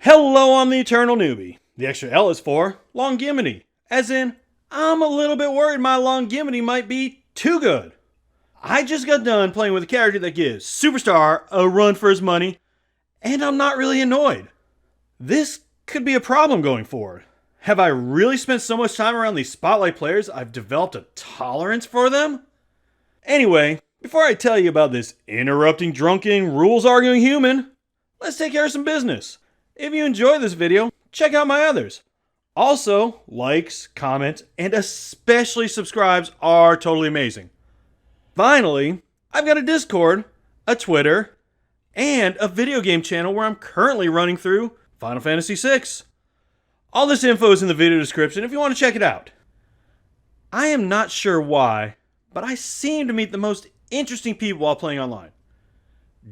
Hello, I'm the Eternal Newbie. The extra L is for longevity, as in, I'm a little bit worried my longevity might be too good. I just got done playing with a character that gives Superstar a run for his money, and I'm not really annoyed. This could be a problem going forward. Have I really spent so much time around these spotlight players I've developed a tolerance for them? Anyway, before I tell you about this interrupting, drunken, rules arguing human, let's take care of some business. If you enjoy this video, check out my others. Also, likes, comments, and especially subscribes are totally amazing. Finally, I've got a Discord, a Twitter, and a video game channel where I'm currently running through Final Fantasy VI. All this info is in the video description if you want to check it out. I am not sure why, but I seem to meet the most interesting people while playing online.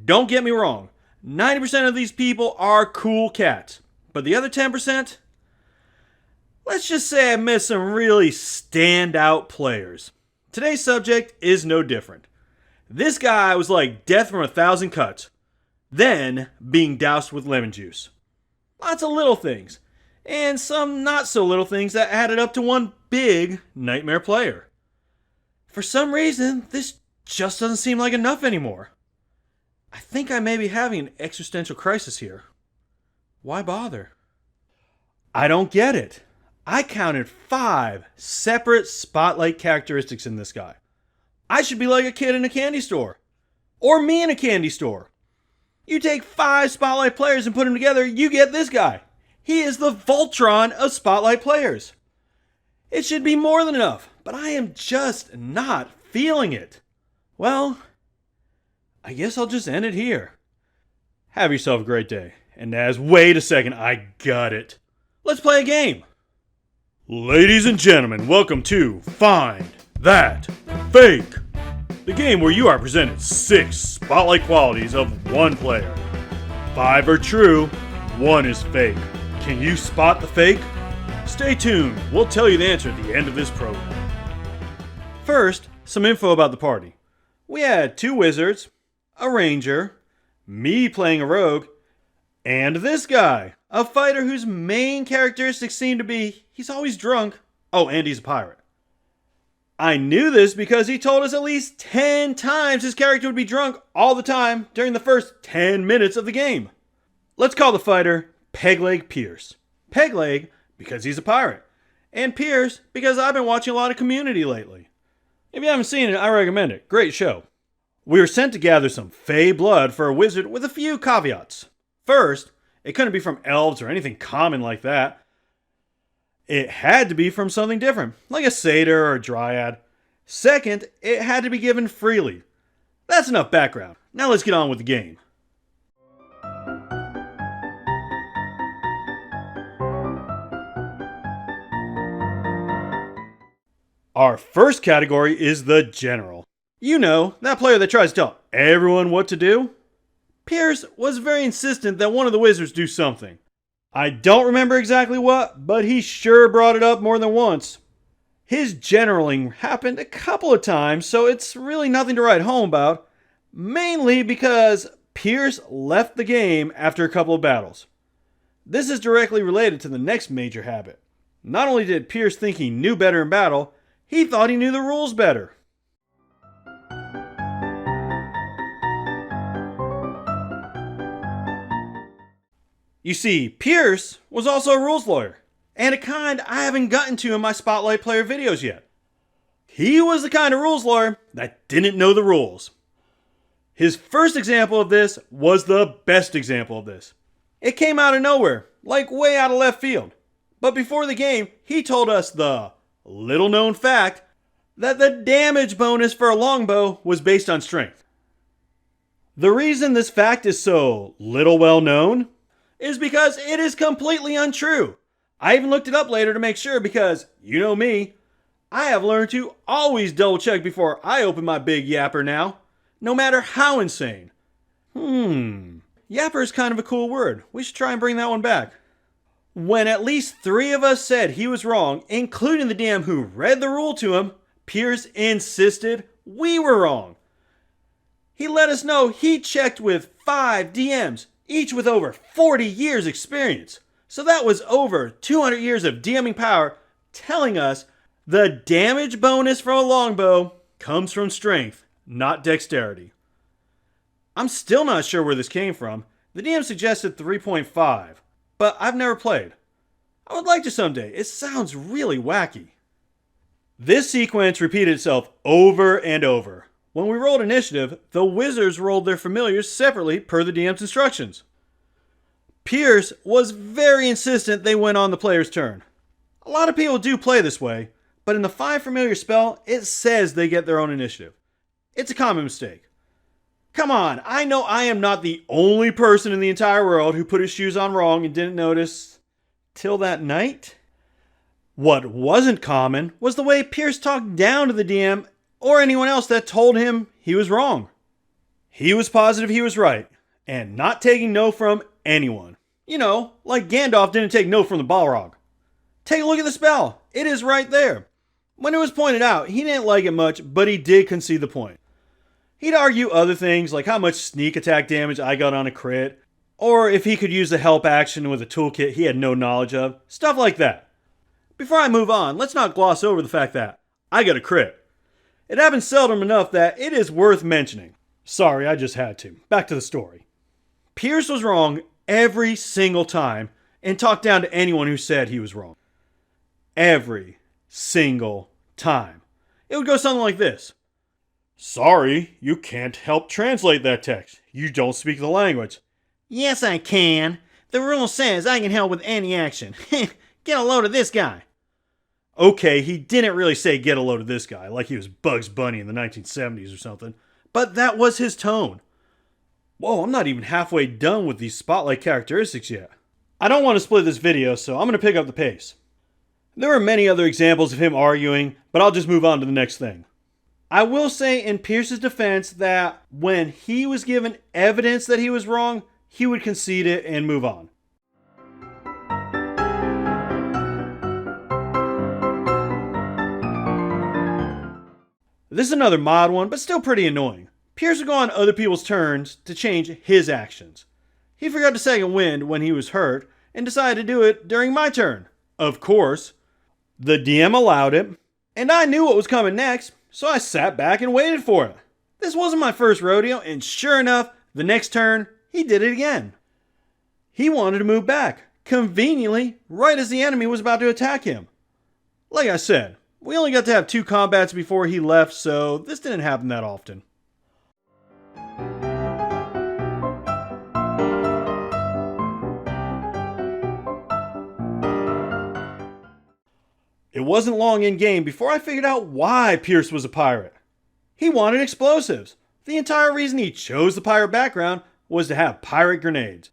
Don't get me wrong, 90% of these people are cool cats, but the other 10%? Let's just say I missed some really standout players. Today's subject is no different. This guy was like death from 1,000 cuts, then being doused with lemon juice. Lots of little things, and some not so little things that added up to one big nightmare player. For some reason, this just doesn't seem like enough anymore. I think I may be having an existential crisis here. Why bother? I don't get it. I counted 5 separate spotlight characteristics in this guy. I should be like a kid in a candy store. Or me in a candy store. You take 5 spotlight players and put them together, you get this guy. He is the Voltron of spotlight players. It should be more than enough, but I am just not feeling it. Well, I guess I'll just end it here. Have yourself a great day. And wait a second, I got it. Let's play a game. Ladies and gentlemen, welcome to Find That Fake. The game where you are presented 6 spotlight qualities of one player. 5 are true, 1 is fake. Can you spot the fake? Stay tuned, we'll tell you the answer at the end of this program. First, some info about the party. We had 2 wizards, a ranger, me playing a rogue, and this guy, a fighter whose main characteristics seem to be he's always drunk. Oh, and he's a pirate. I knew this because he told us at least 10 times his character would be drunk all the time during the first 10 minutes of the game. Let's call the fighter Pegleg Pierce. Pegleg because he's a pirate, and Pierce because I've been watching a lot of Community lately. If you haven't seen it, I recommend it. Great show. We were sent to gather some fey blood for a wizard with a few caveats. First, it couldn't be from elves or anything common like that. It had to be from something different, like a satyr or a dryad. Second, it had to be given freely. That's enough background. Now let's get on with the game. Our first category is the general. You know, that player that tries to tell everyone what to do. Pierce was very insistent that one of the wizards do something. I don't remember exactly what, but he sure brought it up more than once. His generaling happened a couple of times, so it's really nothing to write home about, mainly because Pierce left the game after a couple of battles. This is directly related to the next major habit. Not only did Pierce think he knew better in battle, he thought he knew the rules better. You see, Pierce was also a rules lawyer, and a kind I haven't gotten to in my Spotlight Player videos yet. He was the kind of rules lawyer that didn't know the rules. His first example of this was the best example of this. It came out of nowhere, like way out of left field. But before the game, he told us the little known fact that the damage bonus for a longbow was based on strength. The reason this fact is so little well known is because it is completely untrue. I even looked it up later to make sure because, you know me, I have learned to always double check before I open my big yapper now, no matter how insane. Yapper is kind of a cool word. We should try and bring that one back. When at least 3 of us said he was wrong, including the DM who read the rule to him, Pierce insisted we were wrong. He let us know he checked with 5 DMs, each with over 40 years experience. So that was over 200 years of DMing power telling us the damage bonus from a longbow comes from strength, not dexterity. I'm still not sure where this came from. The DM suggested 3.5, but I've never played. I would like to someday. It sounds really wacky. This sequence repeated itself over and over. When we rolled initiative, the wizards rolled their familiars separately per the DM's instructions. Pierce was very insistent they went on the player's turn. A lot of people do play this way, but in the 5 familiar spell, it says they get their own initiative. It's a common mistake. Come on, I know I am not the only person in the entire world who put his shoes on wrong and didn't notice till that night. What wasn't common was the way Pierce talked down to the DM or anyone else that told him he was wrong. He was positive he was right, and not taking no from anyone. You know, like Gandalf didn't take no from the Balrog. Take a look at the spell. It is right there. When it was pointed out, he didn't like it much, but he did concede the point. He'd argue other things like how much sneak attack damage I got on a crit, or if he could use the help action with a toolkit he had no knowledge of, stuff like that. Before I move on, let's not gloss over the fact that I got a crit. It happens seldom enough that it is worth mentioning. Sorry, I just had to. Back to the story. Pierce was wrong every single time and talked down to anyone who said he was wrong. Every single time. It would go something like this. Sorry, you can't help translate that text. You don't speak the language. Yes, I can. The rule says I can help with any action. Get a load of this guy. Okay, he didn't really say get a load of this guy, like he was Bugs Bunny in the 1970s or something, but that was his tone. Whoa, I'm not even halfway done with these spotlight characteristics yet. I don't want to split this video, so I'm going to pick up the pace. There are many other examples of him arguing, but I'll just move on to the next thing. I will say in Pierce's defense that when he was given evidence that he was wrong, he would concede it and move on. This is another mod one, but still pretty annoying. Pierce would go on other people's turns to change his actions. He forgot to second wind when he was hurt and decided to do it during my turn. Of course, the DM allowed it, and I knew what was coming next, so I sat back and waited for it. This wasn't my first rodeo, and sure enough, the next turn, he did it again. He wanted to move back, conveniently, right as the enemy was about to attack him. Like I said, we only got to have 2 combats before he left, so this didn't happen that often. It wasn't long in game before I figured out why Pierce was a pirate. He wanted explosives. The entire reason he chose the pirate background was to have pirate grenades.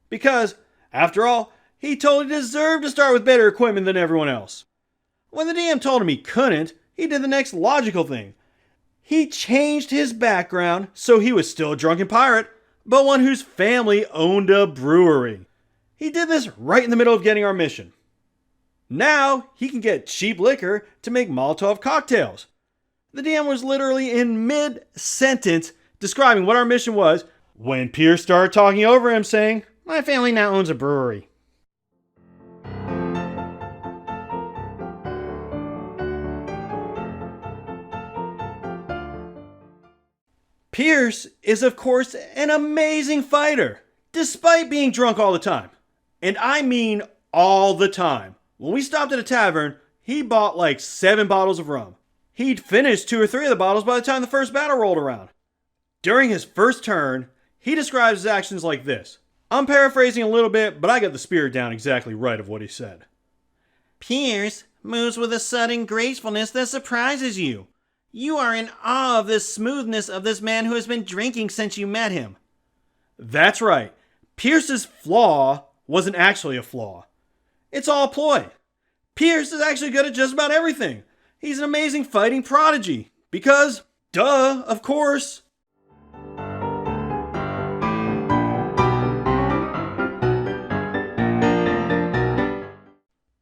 Because, after all, he totally deserved to start with better equipment than everyone else. When the DM told him he couldn't, he did the next logical thing. He changed his background so he was still a drunken pirate, but one whose family owned a brewery. He did this right in the middle of getting our mission. Now, he can get cheap liquor to make Molotov cocktails. The DM was literally in mid-sentence describing what our mission was when Pierce started talking over him saying, "My family now owns a brewery." Pierce is, of course, an amazing fighter, despite being drunk all the time. And I mean all the time. When we stopped at a tavern, he bought like 7 bottles of rum. He'd finished 2 or 3 of the bottles by the time the first battle rolled around. During his first turn, he describes his actions like this. I'm paraphrasing a little bit, but I got the spirit down exactly right of what he said. Pierce moves with a sudden gracefulness that surprises you. You are in awe of the smoothness of this man who has been drinking since you met him. That's right. Pierce's flaw wasn't actually a flaw. It's all a ploy. Pierce is actually good at just about everything. He's an amazing fighting prodigy. Because, duh, of course.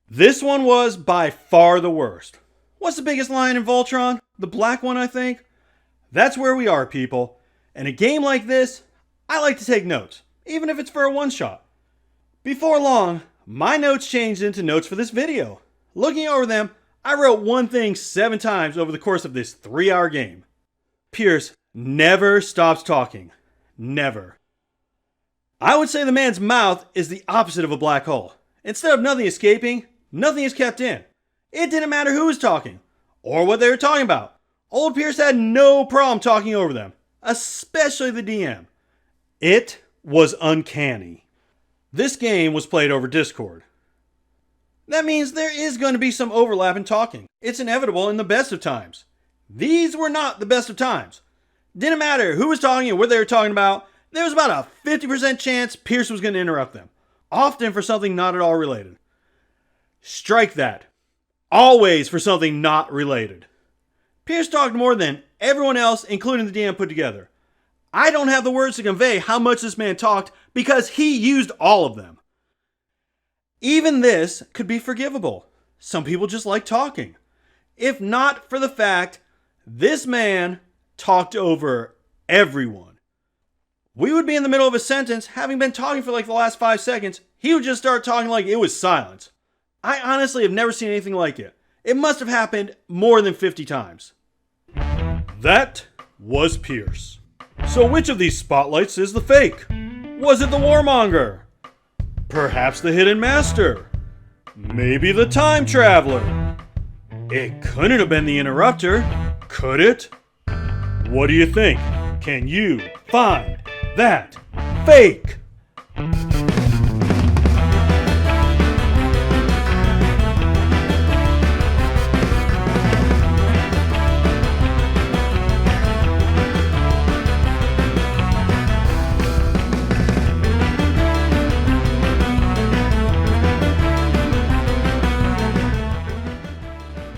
This one was by far the worst. What's the biggest lion in Voltron? The black one, I think? That's where we are, people. In a game like this, I like to take notes. even if it's for a one-shot. Before long, my notes changed into notes for this video. Looking over them, I wrote one thing 7 times over the course of this 3-hour game. Pierce never stops talking. Never. I would say the man's mouth is the opposite of a black hole. Instead of nothing escaping, nothing is kept in. It didn't matter who was talking, or what they were talking about. Old Pierce had no problem talking over them, especially the DM. It was uncanny. This game was played over Discord. That means there is going to be some overlap in talking. It's inevitable in the best of times. These were not the best of times. Didn't matter who was talking and what they were talking about, there was about a 50% chance Pierce was going to interrupt them, often for something not at all related. Strike that. Always for something not related. Pierce talked more than everyone else, including the DM, put together. I don't have the words to convey how much this man talked because he used all of them. Even this could be forgivable. Some people just like talking. If not for the fact this man talked over everyone. We would be in the middle of a sentence, having been talking for like the last 5 seconds, he would just start talking like it was silence. I honestly have never seen anything like it. It must have happened more than 50 times. That was Pierce. So which of these spotlights is the fake? Was it the warmonger? Perhaps the hidden master? Maybe the time traveler? It couldn't have been the interrupter, could it? What do you think? Can you find that fake?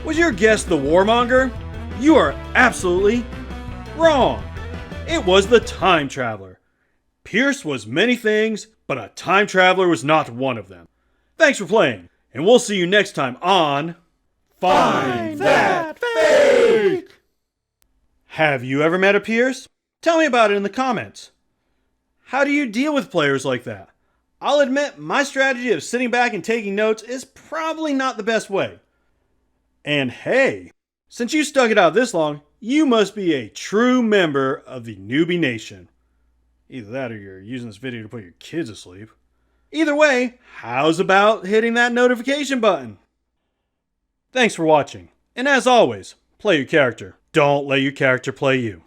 Was your guess the warmonger? You are absolutely wrong. It was the time traveler. Pierce was many things, but a time traveler was not one of them. Thanks for playing, and we'll see you next time on Find That Fake! Have you ever met a Pierce? Tell me about it in the comments. How do you deal with players like that? I'll admit my strategy of sitting back and taking notes is probably not the best way. And hey, since you stuck it out this long, you must be a true member of the Newbie Nation. Either that or you're using this video to put your kids asleep. Either way, how's about hitting that notification button? Thanks for watching, and as always, play your character. Don't let your character play you.